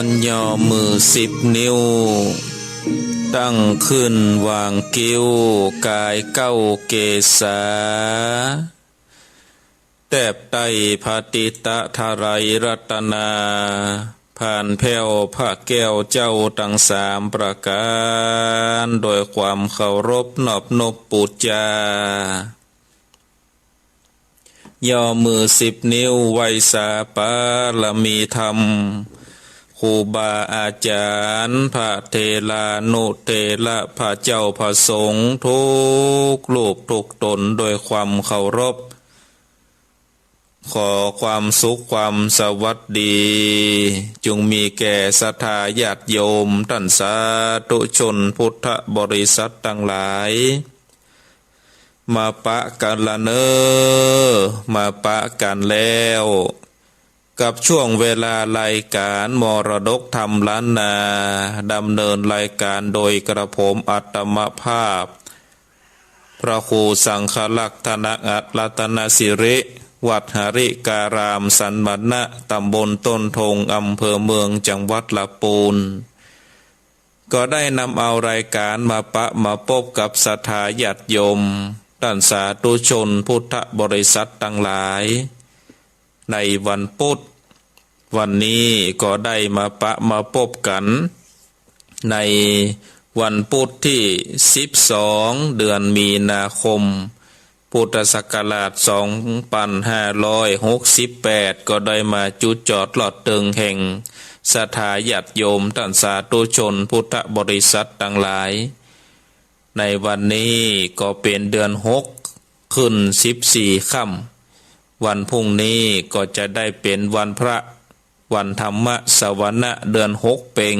อนย่อมือ10 นิ้วตั้งขึ้นวางกิ้วกายเก้าเกษาแตบไตภาติตะทาไรรัตนาผ่านแผ่วพระแก้วเจ้าตั้ง3 ประการโดยความเคารพนอบนบปูจาย่อมือ10 นิ้วไหวสาปาละมีธรรมครูบาอาจารย์พระเทลานุเทระพระเจ้าพระสงฆ์ทุกลูกทุกตนโดยความเคารพขอความสุขความสวัสดีจงมีแก่ศรัทธาญาติโยมท่านสาธุชนพุทธบริษัททั้งหลายมาปะกันละเนอมาปะกันแล้วกับช่วงเวลารายการมรดกธรรมล้านนาดำเนินรายการโดยกระผมอัตมภาพพระครูสังฆลักษณะรัตนสิริวัดหริการามสันมณะตำบลต้นทงอำเภอเมืองจังหวัดลำพูนก็ได้นำเอารายการมาปะมาพบกับศรัทธาญาติโยมท่านสาธุชนพุทธบริษัททั้งหลายในวันพุธวันนี้ก็ได้มาปะมาพบกันในวันพุธที่12 เดือนมีนาคมพุทธศักราช2568ก็ได้มาจุดจอดหลอดตึงแห่งศรัทธาญาติโยมท่านสาธุชนพุทธบริษัททั้งหลายในวันนี้ก็เป็นเดือน6ขึ้น14 ค่ำวันพรุ่งนี้ก็จะได้เป็นวันพระวันธรรมสวนะเดือน6เป็ง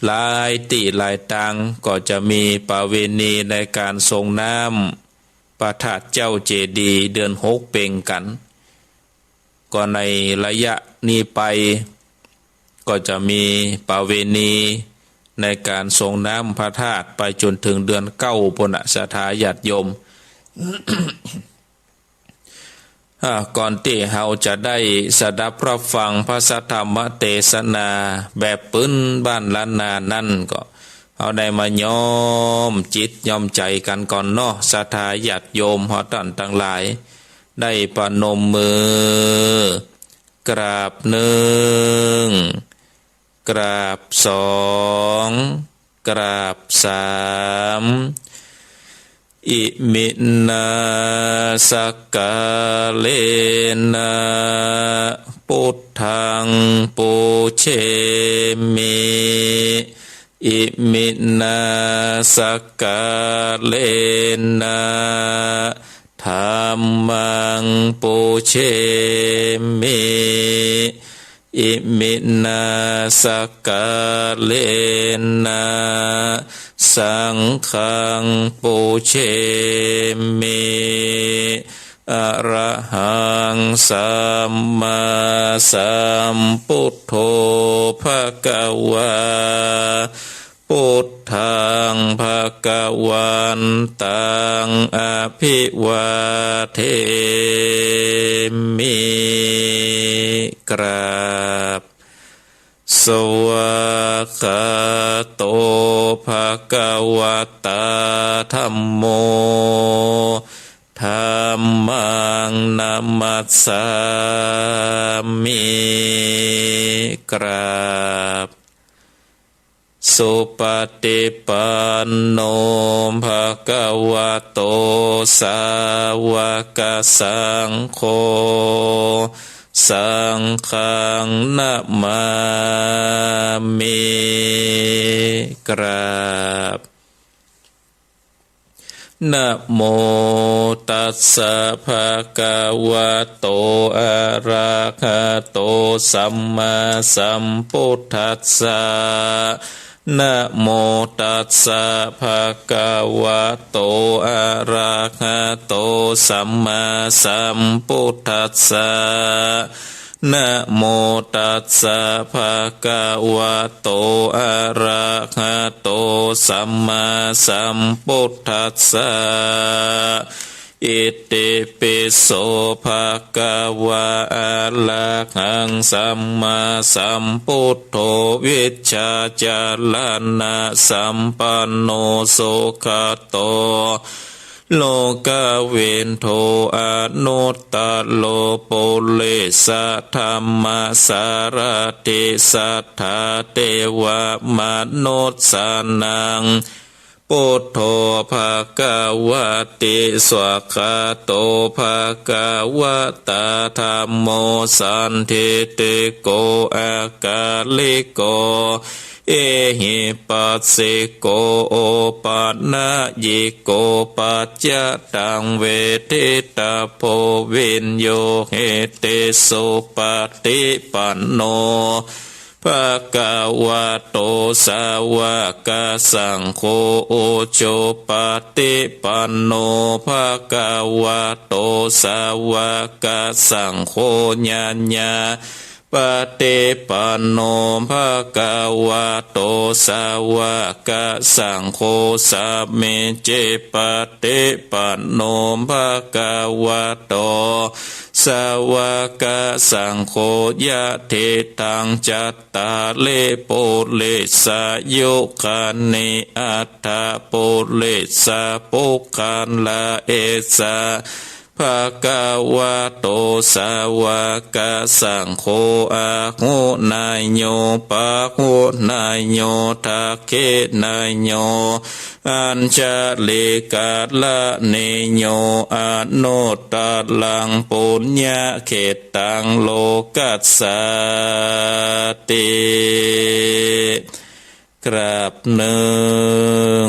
หลายที่หลายตังก็จะมีประเวณีในการทรงน้ำพระธาตุเจ้าเจดีย์เดือน6เป็งกันก็ในระยะนี้ไปก็จะมีประเวณีในการทรงน้ำพระธาตุไปจนถึงเดือน9ปุณศรัทธาญาติโยม ก่อนที่เราจะได้สดับรับฟังพระสัทธรรมเทศนาแบบปื้นบ้านล้านนานั่นก็เอาได้มาย้อมจิตย้อมใจกันก่อนเนาะศรัทธาญาติโยมหอท่านทั้งหลายได้ประนมมือกราบ1กราบ2กราบ3อิมินาสกาเลนะพุทธังปูเชมิอิมินาสกาเลนะธัมมังปูเชมิอิมินาสกาเลนะสังฆังปูเชมิอะระหังสัมมาสัมพุทโธภะคะวาพุทธังภะคะวันตังอภิวาเทมิกราบสวากขาโตภะคะวะตาธัมโมธัมมังนัมมัสสามิกราบสุปฏิปันโนภะคะวะโตสาวกสังโฆสังฆังนะมามิกราบนะโมตัสสะภะคะวะโตอะระหะโตสัมมาสัมพุทธัสสะนะโมตัสสะภะคะวะโตอะระหะโตสัมมาสัมพุทธัสสะนะโมตัสสะภะคะวะโตอะระหะโตสัมมาสัมพุทธัสสะ อิติปิโสภะคะวะอะระหังสัมมาสัมพุทโธวิชชาจารณะสัมปันโนสุขโตโลกเวนโทอนุตตโลปุเรสะธรรมสารติสัทธาเทวมนุสสานังพุทโธภะคะวะติสวากขาโตภะคะวะตาธัมโมสันทิติโกอากาลิโกเอหิปัสสิโกโอปันนะยิโกปัจจตังเวทิตาโพวินโยเหติสุปฏิปันโนภะคะวะโตสาวกสังโฆโชปฏิปันโนภะคะวะโตสาวกสังโฆญาญาปฏิปันโนภะคะวะโตสาวกสังโฆสัมมิจปฏิปันโนภะคะวะโตสาวกสังโฆยะเทตังจัตตาเลปุเรสะยุคานิอัตถะปุเรสะปุคันละเอสะภะคะวะโตสาวกสังโฆอะหุนายโยปะหุนายโยทักเขนายโยอัญชลิกาละเนโยอโนตลังปุญญาเขตังโลกัสสติกราบหนึ่ง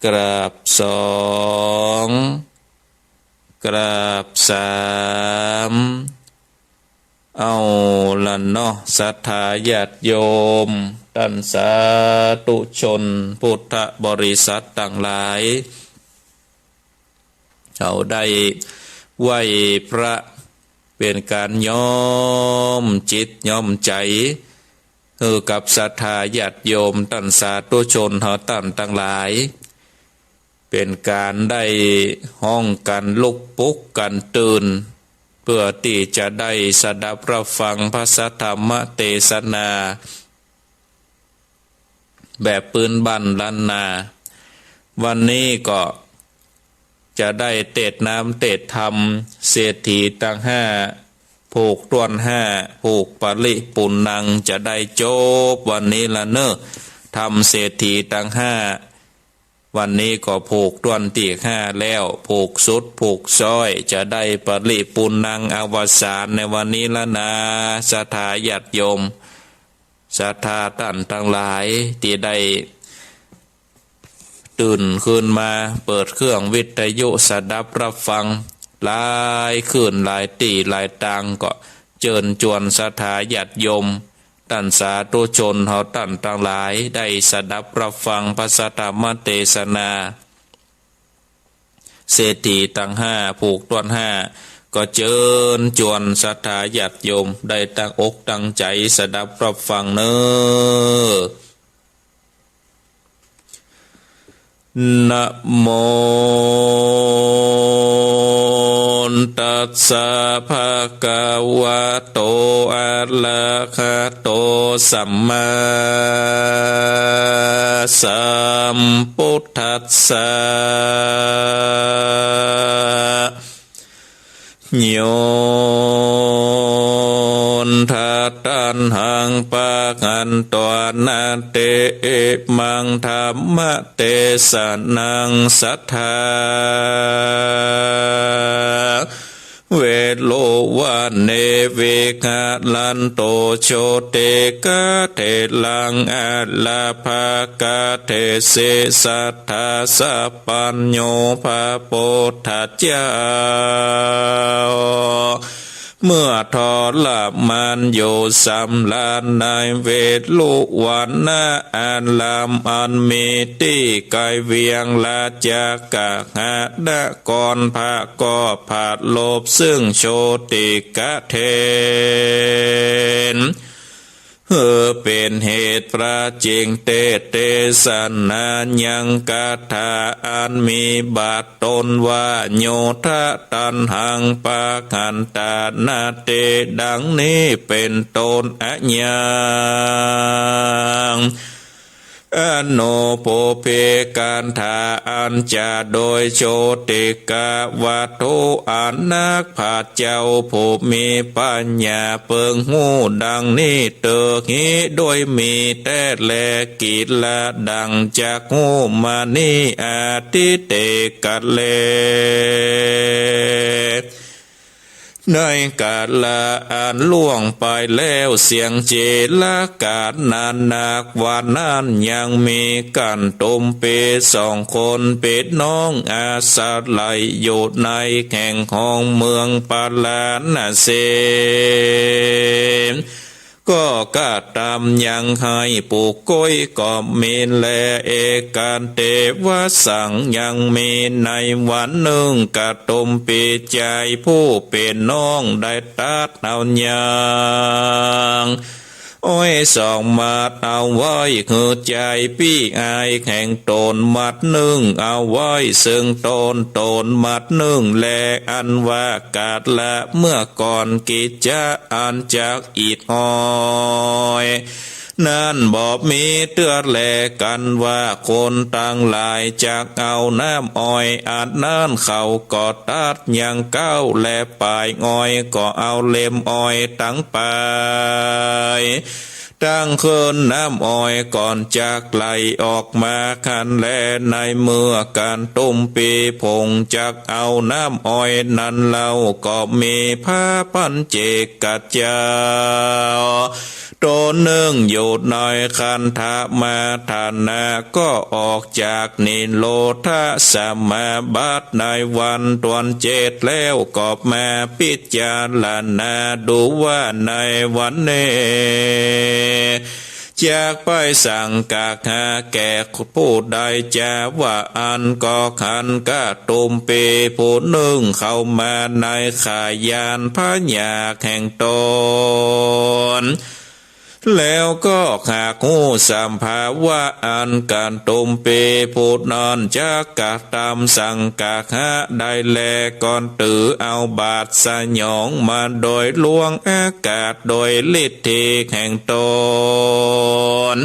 กราบสองกราบสามเอาละเนาะศรัทธาญาติโยมท่านสาธุชนพุทธบริษัทต่างหลายเขาได้ไหวพระเป็นการย้อมจิตย้อมใจกับศรัทธาญาติโยมท่านสาธุชนเขาท่านต่างหลายเป็นการได้ห้องกันลุกปุกกันตื่นเพื่อที่จะได้สดับรับฟังพระสัทธรรมเทศนาแบบปืนบันลันนาวันนี้ก็จะได้เตดน้ำเตดธรรมเศรษฐีตั้งห้าผูกต้วนห้าผูกปริปุณนังจะได้จบวันนี้ละเนอะทำเศรษฐีตั้งห้าวันนี้ก็ผูกต้วนตีห้าแล้วผูกสุดผูกซ้อยจะได้ปริปุณนังอวสานในวันนี้ละนาศรัทธาญาติโยมศรัทธาท่านทั้งหลายที่ได้ตื่นขึ้นมาเปิดเครื่องวิทยุสดับรับฟังหลายคืนหลายตีหลายตังก็เจิญจวนศรัทธาญาติโยมท่านสาธุชนเฮาท่านทั้งหลายได้สดับรับฟังพระสัทธรรมเทศนาเศรษฐีตั้งห้าผูกต้นห้าก็เจิญจวนศรัทธาญาติโยมได้ตั้งอกตั้งใจสดับรับฟังเนอนะโมตัสสะภะคะวะโตอะระหะโตสัมมาสัมพุทธัสสะโยนทัตันหังปะกันตวนาเตมังธรรมเตสนังสัทธาเวโลวันเนเวกาลันโตโชเตกะเทลังอาลาภากะเทเสสัทธาสัพปัญโญภาโพธัจจาเมื่อทอละมันโยสัมลานในเวลุวันนาอันลำอันมีที่กายเวียงลาจากะหะดะกรภาก็ผาดโลบซึ่งโชติกะเทน เป็นเหตุพระเจงเตสนายังกาถาอันมีบาทตนว่าโยทะตันหังปะขันตานาเตดังนี้เป็นต้นอะยังอโนโปเพการถาอันจะโดยโชติกาวัตถุอานักผาเจ้าผู้มีปัญญาเปิงหูดังนี้เตอฮีโดยมีแต่แลกิจละดังจากหูมานีอาทิเตกัดเลในกาลละอันล่วงไปแล้วเสียงเจลากาศนานนักวันนั้นยังมีกันตุมเปสองคนเป็ดน้องอาศัยอยู่ในแห่งห้องเมืองปาลานาเซก็กาตามยังให้ปลูกก้อยก็มีแลเอการเตวสังยังมีในวันหนึ่งกะตุมปีใจผู้เป็นน้องได้ตัดเอายังโอ้ยสองมาดเอาไว้คือใจพี่อายแข่งตนมัดหนึ่งเอาไว้ซึ่งตนมัดหนึ่งแลอันว่ากาดละเมื่อก่อนกิจจะอันจากอีดหอยนั่นบอกมีเตือแลกันว่าคนต่างหลายจากเอาน้ำอ้อยอาจนั่นเขาก็ตัดยังเก้าและปลายอ้อยก็เอาเล็มอ้อยตั้งไปตั้งคืนน้ำอ้อยก่อนจากไหลออกมาคันแลในเมื่อการตุ่มปีพงจากเอาน้ำอ้อยนั้นเราก็มีผ้าปันเจกัดเจ้าตัวหนึ่งอยู่ในคันธมาฐานะก็ออกจากนิโรธสมาบัติในวันตวนเจ็ดแล้วก็มาพิจารณาดูว่าในวันนี้จากไปสั่งกากหาแก่ผู้ใดจะว่าอันก็ขันกะตุมปีผู้หนึ่งเข้ามาในขายานพระญาแห่งตนแล้วก็หากหูสัมภาวะอันการตุมเปพูดนอนจากกะตามสั่งกะหะได้แลก่อนตือเอาบาทสยองมาโดยลวงอากาศโดยฤทธิแห่งตน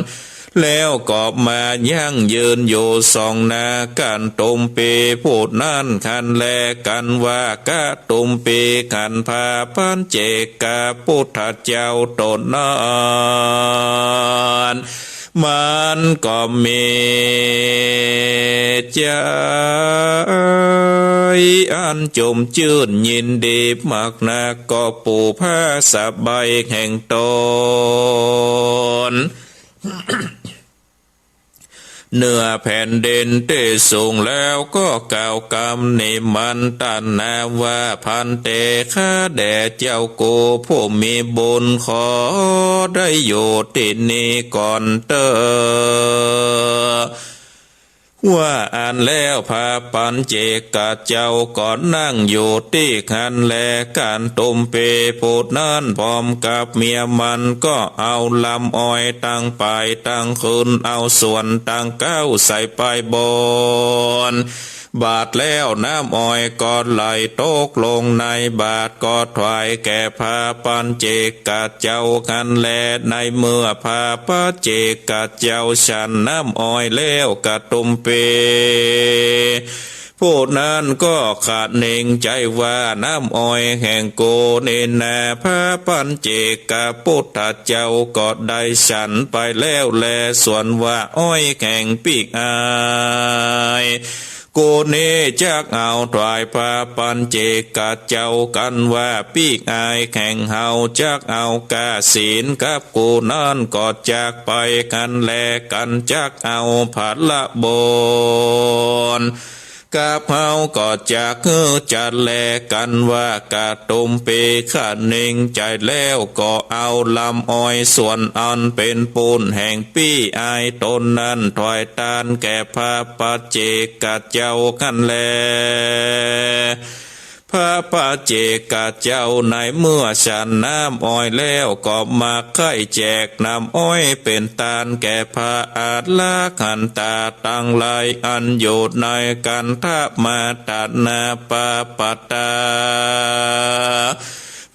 แล้วก็มายั่งยืนอยู่สองหน้ากันตุมปีพูดนั่นคันแลกันว่ากะตุมปีขันพาพันเจกะพุทธเจ้าตนนั้นมันก็มีใจอันจมชื่นยินดีมากนักก็ปูผ้าสบายแห่งตนเนื้อแผ่นดินที่สูงแล้วก็กล่าวกำนิมันตันนาว่าพันเตข้าแด่เจ้ากูผู้มีบุญขอได้อยู่ที่นี่ก่อนเตอว่าอ่านแล้วพาปันเจกะเจ้าก่อนนั่งอยู่ที่คันแลการตุมเปพูดนั้นพร้อมกับเมียมันก็เอาลำอ้อยตั้งไปตั้งคืนเอาส่วนตั้งเก้าใส่ไปบนบาทแล้วน้ำอ้อยก็ไหลตกลงในบาทก็ถวายแก่พาปันเจกะเจ้าคันแลในเมื่อพาปันเจกะเจ้าฉันน้ำอ้อยแล้วกะตุมเปผู้นั้นก็ขาดเน่งใจว่าน้ำอ้อยแห่งโกเนนาพระปัญเจกพุทธเจ้าก็ได้ฉันไปแล้วแลส่วนว่าอ้อยแห่งปีกอายกูนี้จักเอาถวายพระปัญเจกเจ้ากันว่าปีกอายแข่งเฮาจักเอากาศีลกับกูนั้นก็จากไปกันแลกันจักเอาผัดละบนกับเฮาก็จากจัดแลกันว่ากะตุมปีขันหนิ่งใจแล้วก็เอาลำอ้อยส่วนอันเป็นปูนแห่งปี้อายตนนั้นถอยตานแก่พระปัจเจกเจ้ากันแล พระปาเจกะเจ้าในเมื่อฉันน้ำอ้อยแล้วก็มาไข่แจกน้ำอ้อยเป็นตาลแก่พระอาจลาขันตาตั้งหลายอันอยู่ในกันทามาตัดนาปาปตา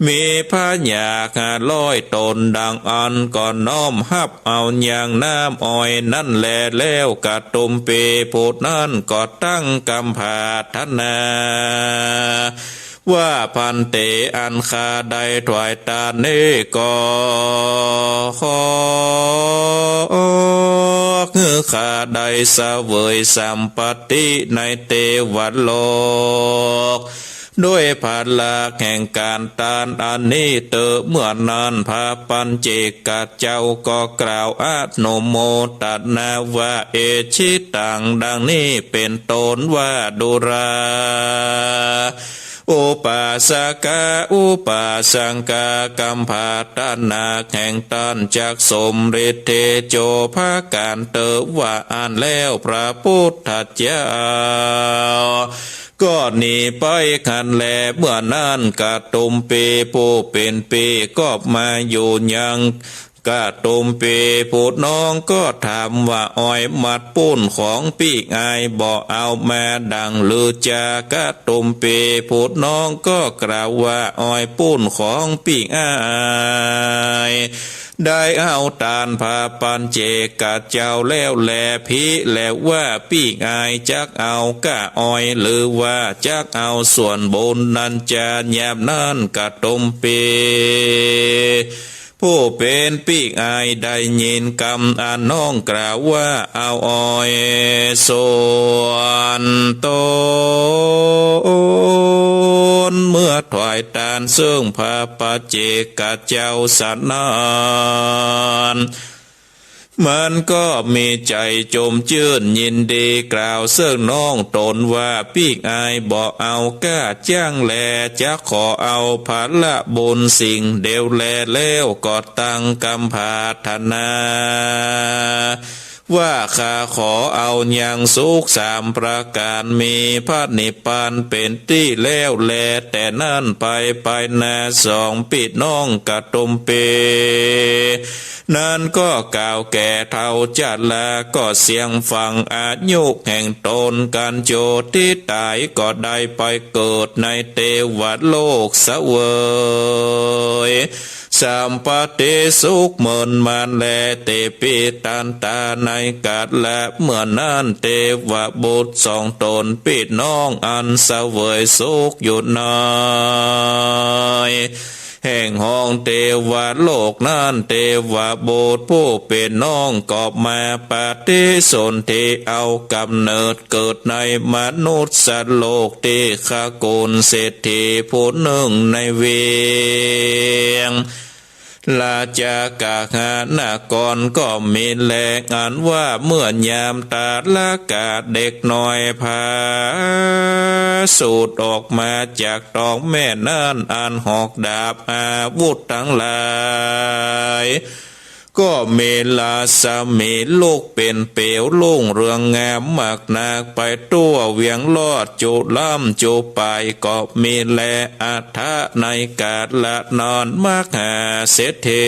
มีพระอยากร้อยตนดังอันก่อนน้อมฮับเอาอย่างน้ำอ้อยนั่นแลแล้วกะตุมปีพูดนั่นก็ตั้งกำผาธนาว่าพันเตอันคาใดถวายตาเนก็คือคาใดเสวยสัมปติในเทวโลกด้วยพลังแห่งการตานอันนี้เตอเมื่อนานพระปัญเจกเจ้าก็กล่าวอาโนโมตัสนาว่าเอชิตังดังนี้เป็นตนว่าดุราอุปาสกาอุปาสังกากัมภาตนาแห่งตันจากสมฤทธิโจภาการเตอว่าอ่านแล้วพระพุทธเจ้าก็หนีไปขันแลเมื่อนั้นกะตุมปีผู้เป็นปีก็มาอยู่ยังกะตุมปีผู้น้องก็ถามว่าอ้อยมัดปุ้นของปีกอายบ่เอามาดังลือจากะตุมปีผู้น้องก็กล่าวว่าอ้อยปุ้นของปีกอายได้เอาตานพาปันเจกะเจ้าแล้วแลพิแล้วว่าปีกอายจักเอากะอ้อยหรือว่าจักเอาส่วนบนนั้นจะแยบนั่นกะตุมปีผู้เป็นปีกอายได้ยินคำอันน้องกล่าวว่าเอาอ้อยส่วนตนเมื่อถวายตานซึ่งพระปัจเจกเจ้าสันนานมันก็มีใจจมชื่นยินดีกล่าวเสื่องน้องตนว่าปีกอายบอกเอาก้าจ้างแลจะขอเอาภาละบุญสิ่งเดียวแลแล้วก็ตั้งกำพาธนาว่าข้าขอเอาอย่างสุขสามประการมีพระนิพพานเป็นที่แล้วแลแต่นั่นไปนาสองปิดน้องกะตุมเปนั่นก็กล่าวแก่เท่าจัดละก็เสียงฟังอายุแห่งตนการโจที่ตายก็ได้ไปเกิดในเทวโลกเสวยสัมปติสุขเหมือนมันแลเตปิตันตาในกาดและเมื่อนั้นเทวบุตรสองตนปิดน้องอันเสวยสุขอยู่น้อยแห่งห้องเทวโลกนั้นเทวบุตรผู้เป็นน้องกอบมาปฏิสนธิเอากำเนิดเกิดในมนุษย์สัตว์โลกที่ข้ากุลเศรษฐีผู้หนึ่งในเวียงลาจากาหานากรก็มีแลงอันว่าเมื่อยามตาละกาเด็กน้อยพาสูดออกมาจากตองแม่นั่นอันหอกดาบอาวุธทั้งหลายก็เมลาสามีลูกเป็นเปียวลุ่งเรืองงามมากนักไปตัวเวียงลอดจุล่ำจุไปก็มีแลอัฐะในกาดละนอนมากหาเศรษฐี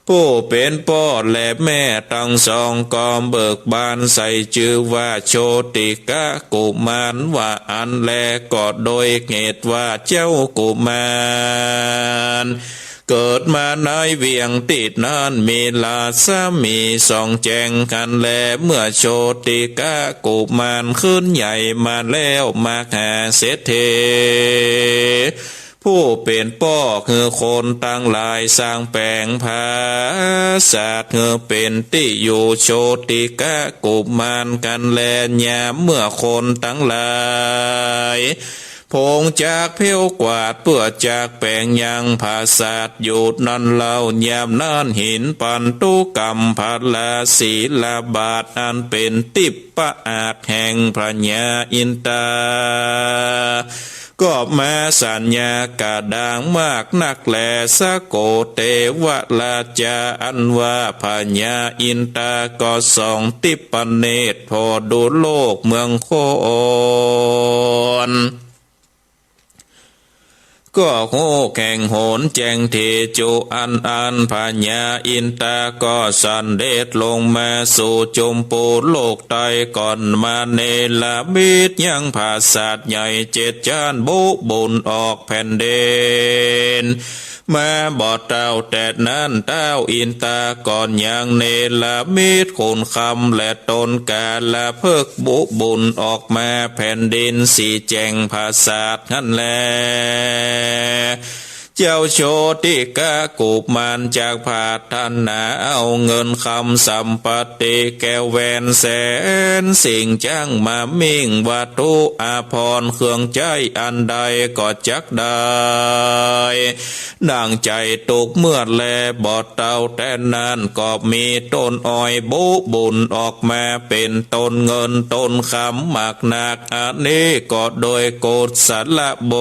ผู้เป็นพ่อและแม่ตั้งสองกอมเบิกบานใส่ชื่อว่าโชติกะกุมารว่าอันแลก็โดยเหตุว่าเจ้ากุมารเกิดมาในเวียงติดนั้นมีลาสามีสองแจงกันแลเมื่อโชติกะกุมารขึ้นใหญ่มาแล้วมาหาเศรษฐีผู้เป็นพ่อคือคนตั้งหลายสร้างแปลงภาษาคือเป็นที่อยู่โชติกะกุมารกันแลยามเมื่อคนตั้งหลายพงจากเพียวกวาดเพื่อจากแปลงยังภาษาอยู่นั่นเล่ายามนั่นหินปันตุกรรมพัลาศีลาบาทอันเป็นติปปะอาจแห่งพระญาอินตาก็มาสัญญากาดังมากนักแลสะโกเตวะลาจาอันว่าพญาอินตาก็ส่องติปเนตรพอดูโลกเมืองโคน ก็โหแข่งโหนแจงเทจุอันพญาอินตาก็สันเดชลงมาสู่จมปูโลกไตก่อนมาเนลาบิดยังภาษาใหญ่เจ็ดจานบุบุญออกแผ่นเดนมาบอดเต้าแต่นั้นเต้าอินตาก่อนยังเนลามิดคุณคำและตนกาละเพิกบุบุญออกมาแผ่นดินสีแจงภาษานั่นแลเจ้าโชติกะกุมารจากผาธนาเอาเงินคำสัมปติแก้วแหวนแสนสิ่งจ้างมามิ่งวัตถุอาภรณ์เครื่องใจอันใดก็จักได้ดังใจตุกเมื่อแลบอดเต้าแต่นั้นก็มีต้นอ้อยบุบุญออกมาเป็นต้นเงินต้นคำหมากหนักอันนี้ก็โดยโกศลบ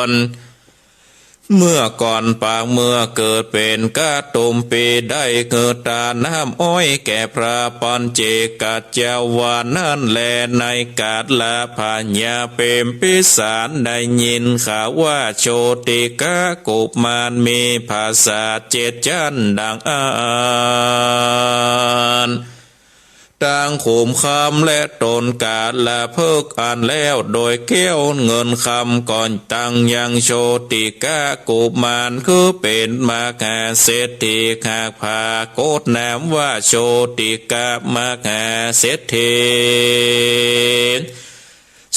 นเมื่อก่อนปางเมื่อเกิดเป็นกาตุมปีได้เกิดตาน้ำอ้อยแก่พระปัญเจกัจเจ้าวานั่นแลในกาดละพญาเปมพิสารได้ยินข่าวว่าโชติกะกุมารมีภาษาเจ็ดจันดังต่างขุมคำและตนกาดละเพิกอ่านแล้วโดยเกี้ยวเงินคำก่อนตั้งยังโชติกะกุมารคือเป็นมหาเศรษฐีขากพาโกดนามว่าโชติกะมหาเศรษฐี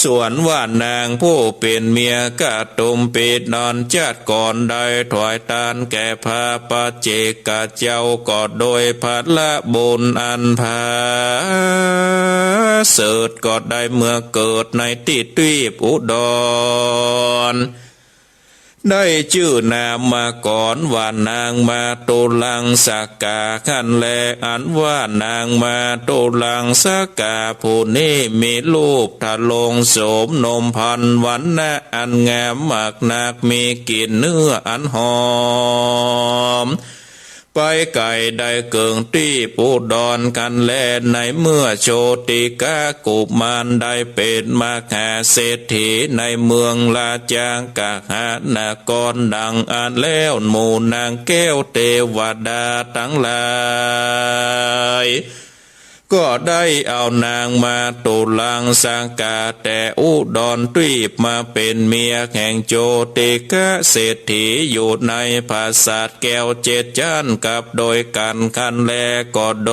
ส่วนว่านางผู้เป็นเมียกะตุมปีนอนจัดก่อนได้ถอยตานแก่พระปัจเจกเจ้าก็โดยพัดละบุญอันพาเสดก็ได้เมื่อเกิดในติดทีปอุดรได้ชื่อนามมาก่อนว่านางมาตุลังสากาขันแลอันว่านางมาตุลังสากาผู้นี้มีรูปทะลงโสมนมพันวันนะอันงามมากนักมีกลิ่นเนื้ออันหอมไปไก่ได้เกิงตีปูดอนกันแลในเมื่อโชติกะกุมารได้เป็นมหาเศรษฐีในเมืองลาจางกะหานากรดังอ่านแล้วหมู่นางแก้วเทวดาทั้งหลายก็ได้เอานางมาตุลังสังกาแต่อุดรทรีปมาเป็นเมียแห่งโจติกะเศรษฐีอยู่ในภาษาแก้วเจ็ดจันกับโดยกันคันแลก็โด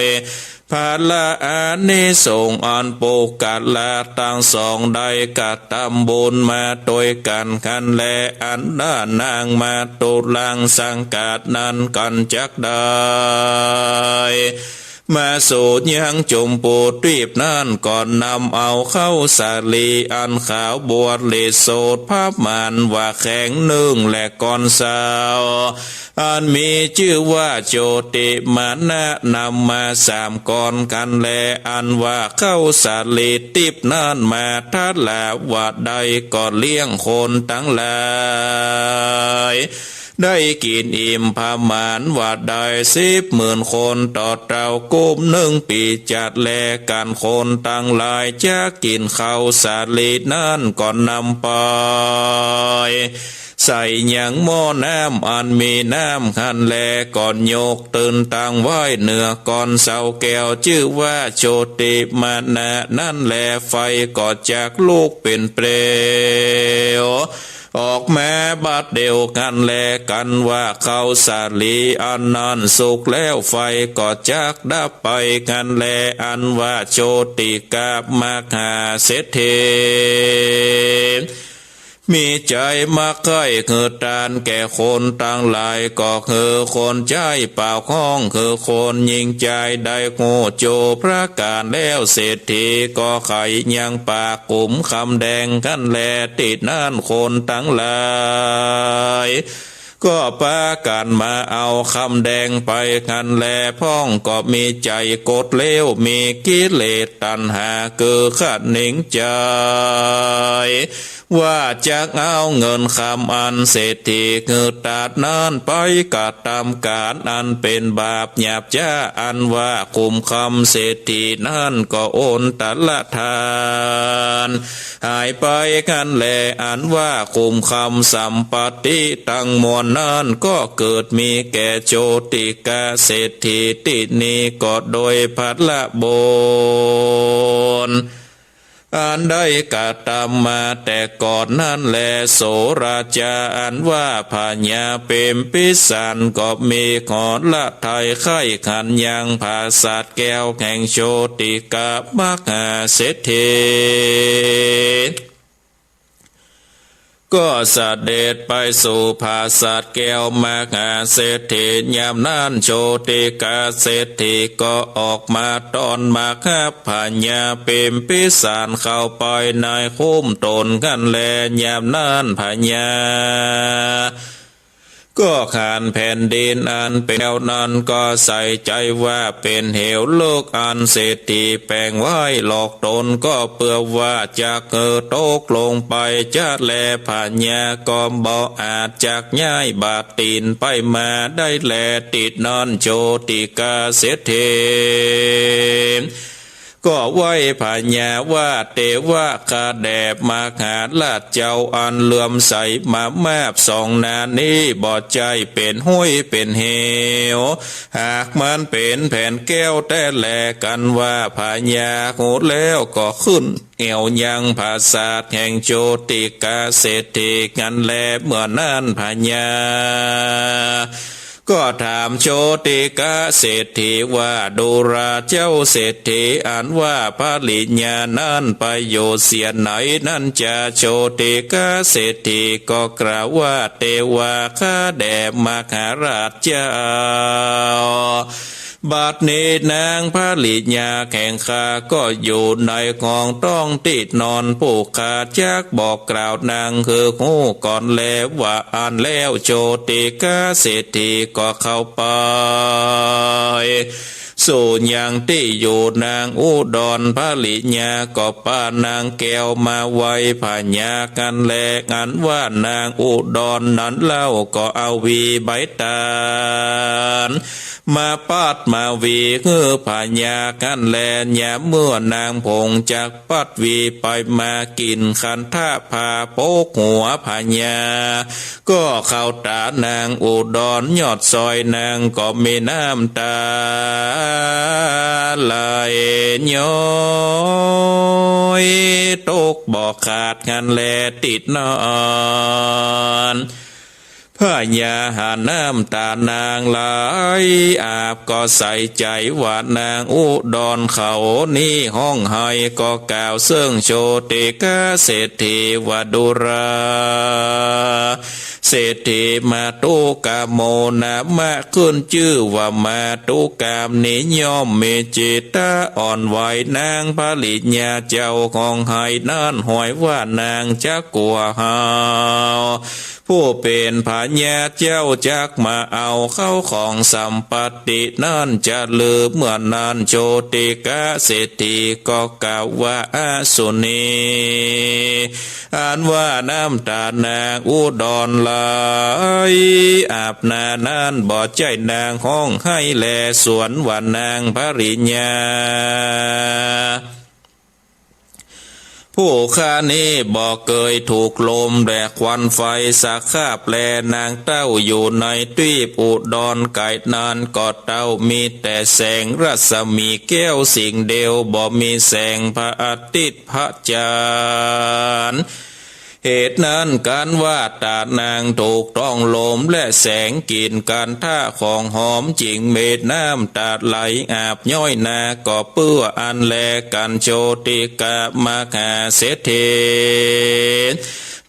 ยภาละอานิสงส์อันปูกัดละตั้งสองได้กัดตำบุญมาโดยกันคันแลอันด้านนางมาตุลังสังกาดนั้นกันจักได้มาสูดยังจมปูรีบนั่นก่อนนำเอาเข้าสาลีอันขาวบวชเลโสดภาพมันว่าแข็งนึ่งและก่อนสาวอันมีชื่อว่าโจติมานะนำมาสามก่อนกันแลอันว่าเข้าสาลีติบนั่นมาทัดละว่าใดก็เลี้ยงคนทั้งหลายได้กินอิ่มพามานว่าได้10,000 คนต่อเรากุม1 ปีจัดแลกันคนตั้งหลายจะกินข้าวสาลีนั่นก่อนนำไปใส่ยังหม้อน้ำอันมีน้ำขันแลก่อนโยกตื่นตั้งไว้เนื้อก่อนเสาแก้วชื่อว่าโชติมานะนั่นแลไฟก็จากลูกเป็นเปลวออกแม้บัดเดียวกันแลกันว่าเขาสาลีอันนั้นสุกแล้วไฟก็จักดับไปกันแลอันว่าโชติกาบมหาเศรษฐีมีใจมักใคร่คือตานแก่คนต่างหลายก็คือคนใจเปล่าข้องคือคนยิ่งใจได้โง่โจพระการแล้วเศรษฐีก็ไขยังปากกุมคำแดงกันแลติดนั่นคนทั้งหลาย ก็ปากันมาเอาคำแดงไปกันแลพ้องก็มีใจกดเลวมีกิเลสตัณหาเกิดขัดหนิงใจว่าจะเอาเงินคำอันเศรษฐีเกิดตัดนั้นไปกระทำการอันเป็นบาปหยาบจ้าอันว่าคุมคำเศรษฐีนั้นก็โอนตัดละทานหายไปกันแลอันว่าคุมคำสัมปติตั้งมวลนั้นก็เกิดมีแก่โจติกาเศรษฐีตินีก็โดยพัดละบนอันได้กระทำมาแต่ก่อนนั้นแลโสราชาอันว่าพญาเป็นปิสันก็มีขอละไทยไข่ขันยังภาษาแก้วแห่งโชติกามักหาเศรษฐีก็เสด็จไปสู่ภาษาแก้วมหาเศรษฐียามนั้นโชติกาเศรษฐีก็ออกมาตอนมาคับพญาเป็นปิสารเข้าไปในคุ้มตนกันแลยามนั้นพญาก็ขานแผ่นดินอันเป็นแนวนั้นก็ใส่ใจว่าเป็นเหวโลกอันเศรษฐีแปลงไว้หลอกตนก็เพื่อว่าจะเกิดตกลงไปจะแลพญาก็บ่อาจจากย้ายบาดตีนไปมาได้แลติดนอนโชติกาเศรษฐีก็ไหว้พญาว่าเตวะคาแดบมาหาลาดเจ้าอันเลื่อมใสมาแมบสองนานี้บ่ใจเป็นห้วยเป็นเหวหากมันเป็นแผ่นแก้วแต่แลกันว่าพญาโหดแล้วก็ขึ้นเอวยังภาษาแห่งโจติกาเศรษฐีกันแลเมื่อนั้นพญาก็ถามโชติกาเศรษฐีว่าดูราเจ้าเศรษฐีอ่านว่าพระลิญญานั้นไปโยเสียไหนนั่นจะโชติกาเศรษฐีก็กล่าวว่าเทวาข้าแด่มหาราชเจ้าบัดนี้นางพระลิญญาแข่งข้าก็อยู่ในของต้องติดนอนผู้ขาจักบอกกล่าวนางคือหูก่อนแล้วว่าอ่านแล้วโชติกาเศรษฐีก็เข้าไปสู่ยังที่อยู่นางอุดรพระลิญญาก็ป้านางแก้วมาไว้พญากันแลงันว่านางอุดรนั้นเล่าก็เอาวีใบตาลมาปาดมาวีคือพญากันแลญาเมื่อนางพงจากปัดวีไปมากินคันท่าพาโปกหัวพญาก็เข้าตานางอุดรยอดซอยนางก็มีน้ำตาไหลย้อยตกบ่ขาดกันแลติดนอนพญาหาน้ำตานางไหลอาบก็ใส่ใจว่านางอุดรเขานี่ห้องไห้ก็กล่าวเสื่องโชติกาเศรษฐีว่าดุราเศรษฐีมาตุกามโมนะมะขึ้นชื่อว่ามาตุกามนิยมมีจิตตาอ่อนไหวนางพระลิญญาเจ้าของไห้นั่นหอยว่านางจะกลัวหาวผู้เป็นพญาเจ้าจักมาเอาเข้าของสัมปตินั่นจะลืมเมื่อนั้นโชติกาเศรษฐีก็กล่าวว่าอาสุนีอ่านว่าน้ำตานางอุดรไหลอาบนานั้นบ่ใจนางห้องให้แลสวนว่านางภริญญาผู้ข้านี้บอกเกยถูกลมแดดควันไฟสักคาบแลนางเต้าอยู่ในตีบอุดรไก่นานกอดเต้ามีแต่แสงรัศมีแก้วสิ่งเดียวบ่มีแสงพระอาทิตย์พระจันทร์เหตุนั้นการว่าตานางถูกต้องลมและแสงกินการท่าของหอมจริงเม็ดน้ำตาไหลอาบย้อยนาก็เปื้ออันแลกันโชติกามหาเศรษฐี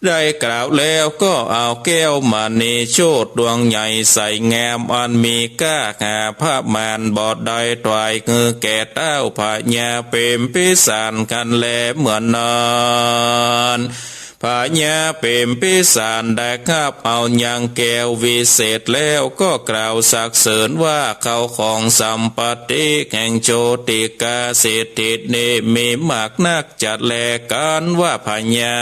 ได้กล่าวแล้วก็เอาแก้วมณีโชติดวงใหญ่ใส่แงมอันมีก้าหาพระมารบอดได้ตวายคือแก่เต้าพญาเป็นพิสารกันแลเหมือนนอนพ พญาเป็นพิสารได้ครับเอายังแก้ววิเศษแล้วก็กล่าวสรรเสริญว่าเขาของสัมปติแห่งโชติกาเศรษฐินี้มีมากนักจัดแลกันว่าพญา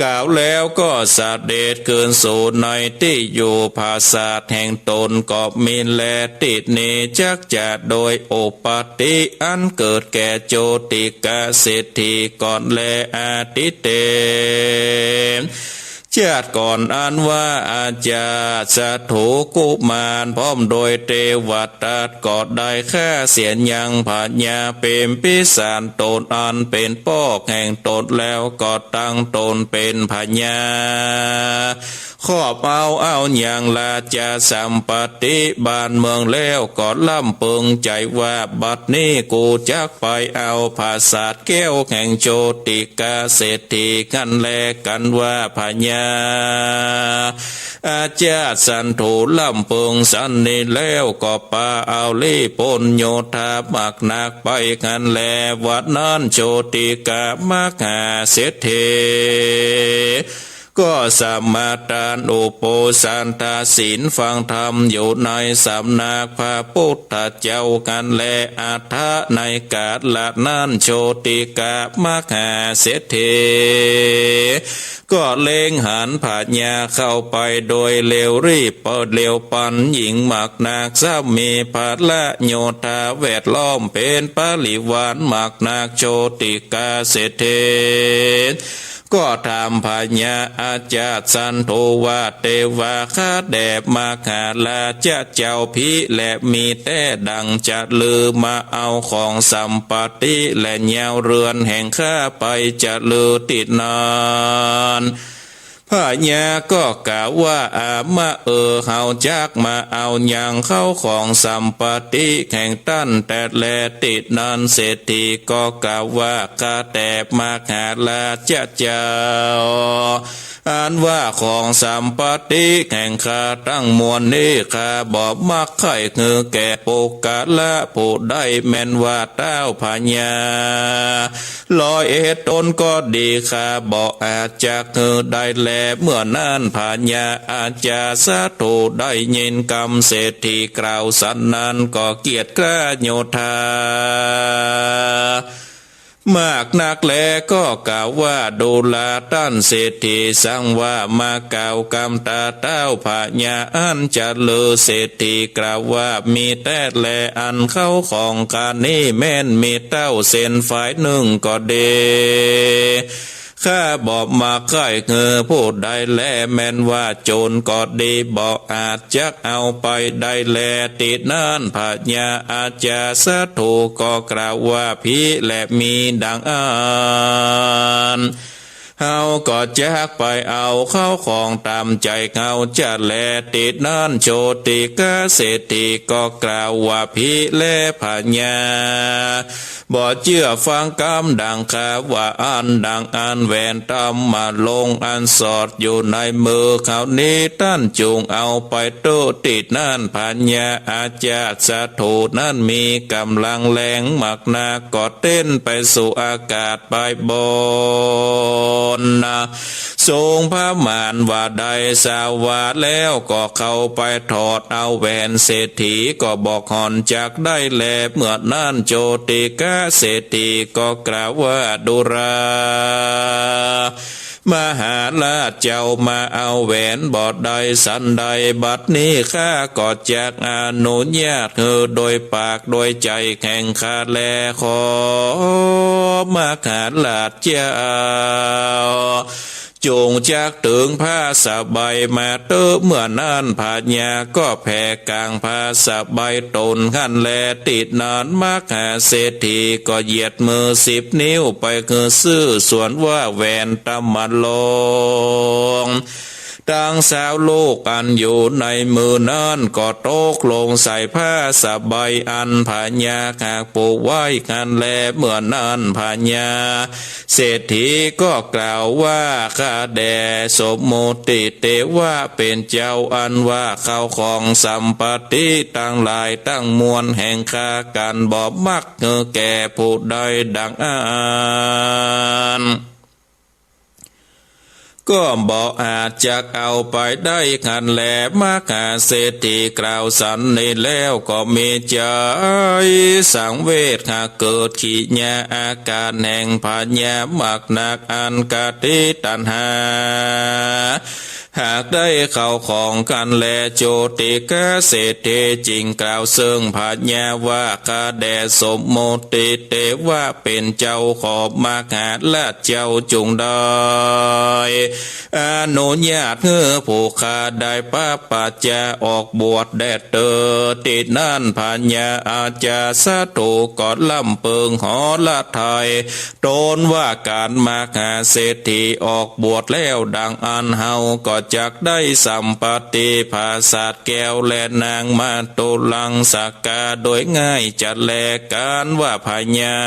กล่าวแล้วก็สะเดชเกินสู่ในที่อยู่ภาษาแห่งตนก็มีแลติดนี้จักจะโดยโอปติอันเกิดแก่โจติกาเศรษฐีก่อนแลอาทิเตชาติก่อนอันว่าอาจารย์สัตถุกุมารพร้อมโดยเทวทัตก็ได้ฆ่าเสียนยังพญาเป็นพิสารตนอันเป็นปอกแห่งตนแล้วก็ตั้งตนเป็นพญาครอบเอาอย่างลาจาสัมปติบ้านเมืองแล้วก็ล่ำเปิงใจว่าบัดนี้กูจักไปเอาภาษาแก้วแห่งโชติกาเศรษฐีกันแลกันว่าพญาอาจารย์สันถูล่ำเปิงสันนิแล้วก็ปาเอาลีปนโยธามักนักไปกันแลวัดนั้นโชติกามหาเศรษฐีก็สมาทานอุโปสันทศีลฟังธรรมอยู่ในสำนักพระพุทธเจ้ากันแลอัฏฐะในกาลนั้นโชติกามหาเศรษฐีก็เล็งหันผาญาเข้าไปโดยเร็วรีบเปิดเร็วปันหญิงมักนักสามีภาละโยธาแวดล้อมเป็นปริวารมักนักโชติกาเศรษฐีก็ทำพญาอาจารย์สันโทวาเทวาคาแดบมาขาลาจะเจ้าพิและมีแต่ดังจัดลือมาเอาของสัมปติและแนวเรือนแห่งข้าไปจัดลือติดนานพญาก็กล่าวว่ามาเฮาจักมาเอาอย่างเข้าของสัมปติแห่งตั้นแต่แลติดนันเศรษฐีก็กล่าวว่าข้าแต่มาหาลาเจ้าอันว่าของสัมปติแห่งข้าตั้งมวลนี้ข้าบอกมักไข่คือแก่ปุกะละผู้ได้แม่นว่าเต้าพญาลอยตนก็ดีข้าบอกอาจจะคือได้แลเมื่อนั้นพญาอาจจะสาธุได้ยินกรรมเศรษฐีกล่าวสันนั้นก็เกียรติกล้าโยธามากนักแลก็กล่าวว่าดูลาต้านเศรษฐีสั่งว่ามากล่าวกรรมตาเต้าพญาอันจะเลือเศรษฐีกล่าวว่ามีแต่แลอันเข้าของการนี้แม่นมีเต้าเส้นฝ่ายหนึ่งก็เดข้าบอกมาใกล้เงอผู้ใดแลแม่นว่าโจรก็ดีบอกอาจจักเอาไปได้แลติดนั้นพญาอาจจะสาธุก็กล่าวว่าพิและมีดังอ่านเฮาก็จักไปเอาเข้าของตามใจเขาจะแลติดนั้นโชติกาเศรษฐีก็กล่าวว่าพิและพญาบ่เชื่อฟังคำดังข้าว่าอันดังอันแหวนตำมาลงอันสอดอยู่ในมือเขานี้ท่านจงเอาไปโตติดนั่นพัญญาอาจารย์สาธุนั่นมีกำลังแรงมักนาก็เต้นไปสู่อากาศไปบนนะทรงพระมารว่าใดสาวาแล้วก็เข้าไปถอดเอาแหวนเศรษฐีก็บอกหอนจากได้แลเมื่อนั่นโจติกาเศรษฐีก็กล่าวว่าดุรามหาราชเจ้ามาเอาแหวนบอดใดสันใดบัดนี้ข้าก็จากอนุญาตโดยปากโดยใจแข่งขาดแลขอมหาราชเจ้าจงจักถึงผ้าสบายมาเตอเมื่อนั้นพญาก็แผ่กลางผ้าสบายตนขันแลติดนานมากหาเศรษฐีก็เหยียดมือ10 นิ้วไปคือซื้อส่วนว่าแหวนตำมันลงดังสาวลูกอันอยู่ในมือนั้นก็ตกลงใส่ผ้าสบายอันพญาหากปูไว้กันแลเมื่อนั้นพญาเศรษฐีก็กล่าวว่าข้าแด่สมโมติเตว่าเป็นเจ้าอันว่าเข้าของสัมปติตั้งหลายตั้งมวลแห่งข้ากันบ่มักแก่ผู้ใดดังอ่าน ก็บอกอาจจะเอาไปได้ขันแหลมากาเศรษฐีกล่าวสันนี้แล้วก็มีใจสังเวชหากเกิดขีญาอาการแห่งพญามากนักอันกติตันหาหากได้เข้าของกันแลโจติกาเศรษฐีจริงกล่าวซึ่งพญาว่าคาแดสมโมติเตว่าเป็นเจ้าขอบมาหาและเจ้าจุงได้อนุญาตเฮือผู้ขาได้ป้าปัจจาออกบวชแดดเตอติดนั่นพญาอาจาสะถูกอดลำเปิงหอละไทยโตนว่าการมาหาเศรษฐีออกบวชแล้วดังอันเฮาก็จักได้สัมปติภาษาแก้วและนางมาตุลังสักกาโดยง่ายจัดแลการว่าพญา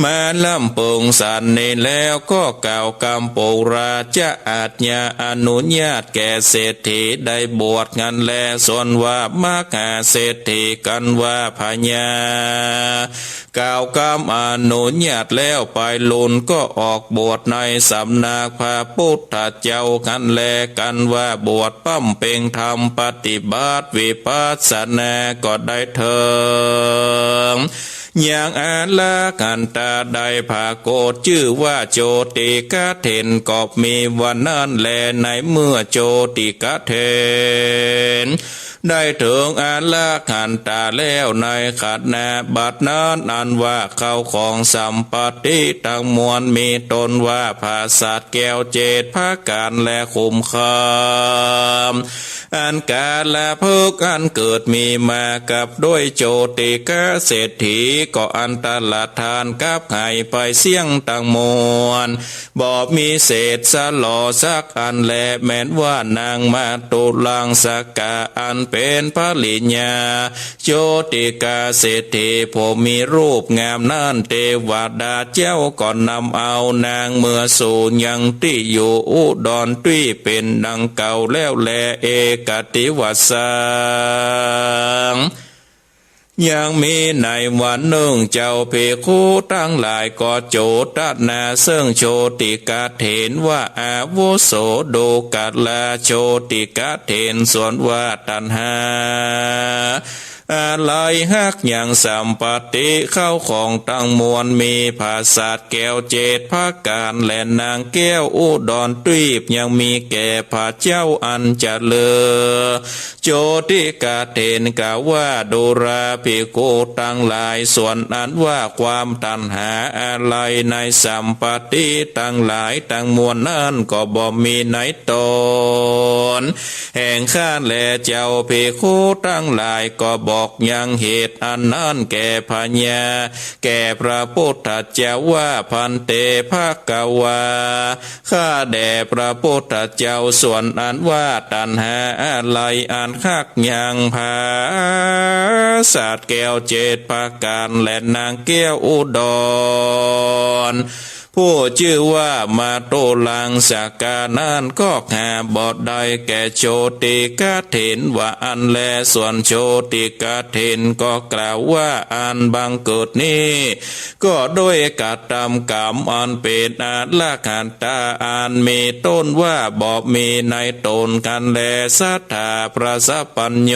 มาล่ำปงสันนี้แล้วก็กล่าวกำปูราจะอาจญาอนุญาตแก่เศรษฐีได้บวชงันแลส่วนว่ามาหาเศรษฐีกันว่าพญากล่าวกำอนุญาตแล้วไปลุนก็ออกบวชในสำนักพระพุทธเจ้ากันแลกันว่าบวชปั้มเป่งธรรมปฏิบัติวิปัสสนาก็ได้เถิงอย่างอาลากันตาได้ภาโกฏชื่อว่าโจติกะเทนก็มีวันนั้นแลในเมื่อโจติกะเทนได้ถึงอาลาขันตาแล้วในขัดนาบัดนั้นอันว่าเข้าของสัมปติทั้งมวลมีตนว่าภาษาแก้วเจตภาการและคุมคามอันกาละเพิกอันเกิดมีมากับด้วยโจติกะเศรษฐีก็อันตลาดทานกับให้ไปเสี่ยงตังมวลบ่มีเศษสลอสักอันแลแม้นว่านางมาตุลังสกาอันเป็นพระลิญญาโจติกาเศรษฐีผู้มีรูปงามนั่นเทวดาเจ้าก็นำเอานางเมื่อสู่ยังที่อยู่อุดรตุ้ยเป็นดังเก่าแล้วแลเอกติวัสสังยังมีในวันหนึ่งเจ้าเพคูตั้งหลายก็โจตนาซึ่งโชติกาเถนว่าอาวุโสดูกัดลาโชติกาเถนส่วนว่าตัณหาอะไรฮักอย่างสัมปติเข้าของตั้งมวลมีภาษาแก้วเจตภาการและนางแก้วอุดรตุบยังมีแก่พระเจ้าอันเจริญโจติกาเถนกล่าวว่าดูราภิกขุตั้งหลายส่วนอันว่าความตัณหาอะไรในสัมปติตั้งหลายตั้งมวลนั้นก็บ่มีในตนแห่งข้าและเจ้าภิกขุตั้งหลายก็บอกยังเหตุอันนั้นแก่พญาแก่พระพุทธเจ้าว่าพันเตภาควาข้าแด่พระพุทธเจ้าส่วนอันว่าตัณหาอะไรอันคักยังภาศาสตร์แก้วเจตภาการและนางแก้วอุดรผู้ชื่อว่ามาโตลังสากานั้นก็หาบอดได้แก่โชติกาเถนว่าอันแลส่วนโชติกาเถนก็กล่าวว่าอันบังเกิดนี้ก็ด้วยกตรรมกรรมอันเป็นอาลาขันตาอันมีต้นว่าบ่มีในตนกันแลสัทธาพระสัพพัญโญ